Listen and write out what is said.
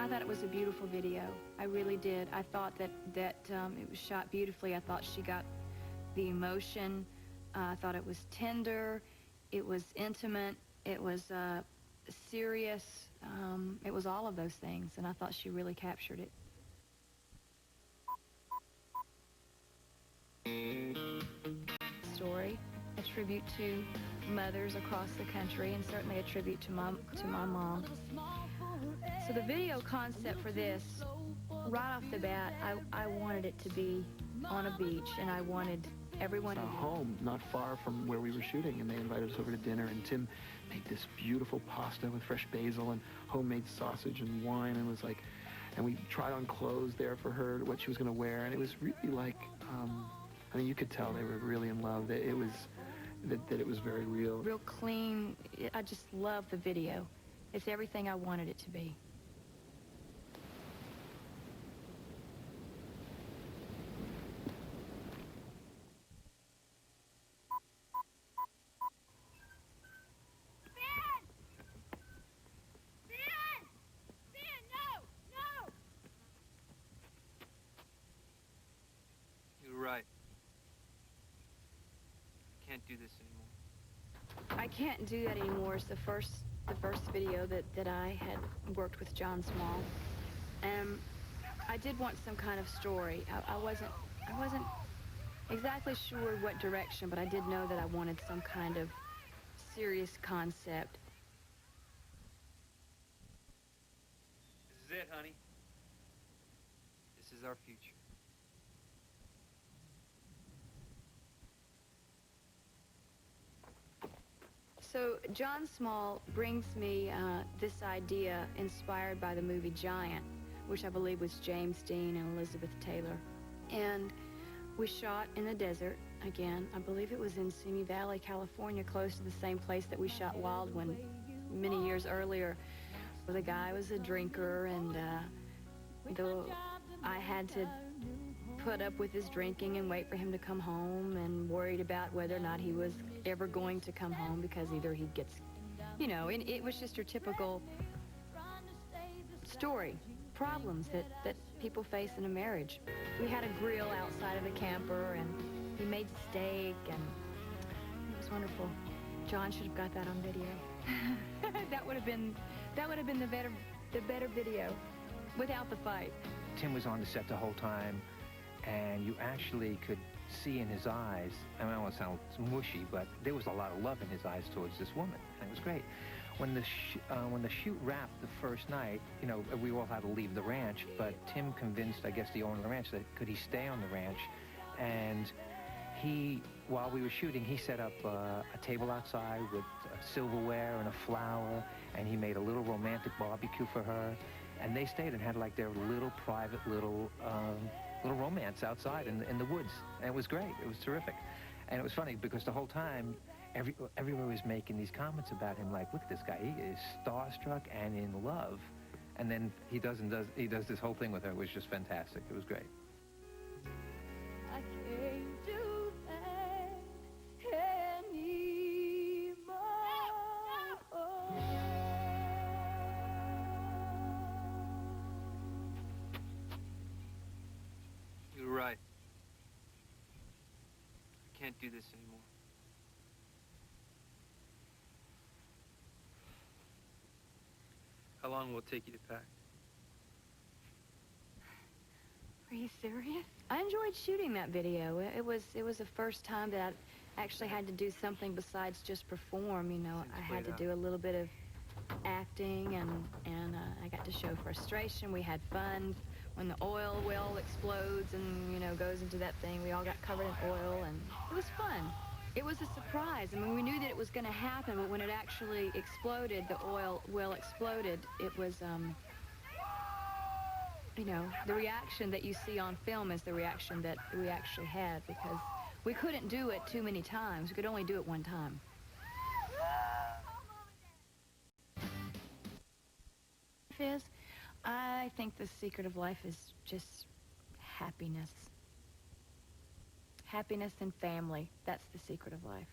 thought it was a beautiful video. I really did. I thought that it was shot beautifully. I thought she got the emotion. I thought it was tender. It was intimate. It was serious. It was all of those things, and I thought she really captured it. Story, a tribute to mothers across the country, and certainly a tribute to my mom. So the video concept for this, right off the bat, I wanted it to be on a beach, and I wanted everyone to home not far from where we were shooting, and they invited us over to dinner, and Tim made this beautiful pasta with fresh basil and homemade sausage and wine, and was like, and we tried on clothes there for her, what she was going to wear, and it was really like, I mean, you could tell they were really in love. It was that it was very real. Real clean. I just love the video. It's everything I wanted it to be. Right. I can't do this anymore. I can't do that anymore. It's the first video that I had worked with John Small. And I did want some kind of story. I wasn't exactly sure what direction, but I did know that I wanted some kind of serious concept. This is it, honey. This is our future. So John Small brings me this idea inspired by the movie Giant, which I believe was James Dean and Elizabeth Taylor. And we shot in the desert again. I believe it was in Simi Valley, California, close to the same place that we shot Wild One many years earlier. The guy was a drinker, and I had to put up with his drinking and wait for him to come home, and worried about whether or not he was ever going to come home, because either he gets, you know, and it was just your typical story, problems that people face in a marriage. We had a grill outside of the camper, and he made steak, and it was wonderful. John should have got that on video. that would have been the better video without the fight. Tim was on the set the whole time, and you actually could see in his eyes, I mean, I don't want to sound mushy, but there was a lot of love in his eyes towards this woman, and it was great. When the shoot wrapped the first night, you know, we all had to leave the ranch, but Tim convinced, I guess, the owner of the ranch that could he stay on the ranch, and he, while we were shooting, he set up a table outside with silverware and a flower, and he made a little romantic barbecue for her, and they stayed and had like their little private little romance outside in the woods, and it was great. It was terrific, and it was funny because the whole time everyone was making these comments about him, like, look at this guy, he is starstruck and in love, and then he does this whole thing with her, which was just fantastic. It was great. I can't do that anymore. You're right. I can't do this anymore. How long will it take you to pack? Are you serious? I enjoyed shooting that video. It was the first time that I actually had to do something besides just perform. You know, I had to do a little bit of acting, and I got to show frustration. We had fun. When the oil well explodes and, you know, goes into that thing, we all got covered in oil, and it was fun. It was a surprise. I mean, we knew that it was going to happen, but when it actually exploded, the oil well exploded, it was, you know, the reaction that you see on film is the reaction that we actually had, because we couldn't do it too many times. We could only do it one time. I think the secret of life is just happiness. Happiness and family. That's the secret of life.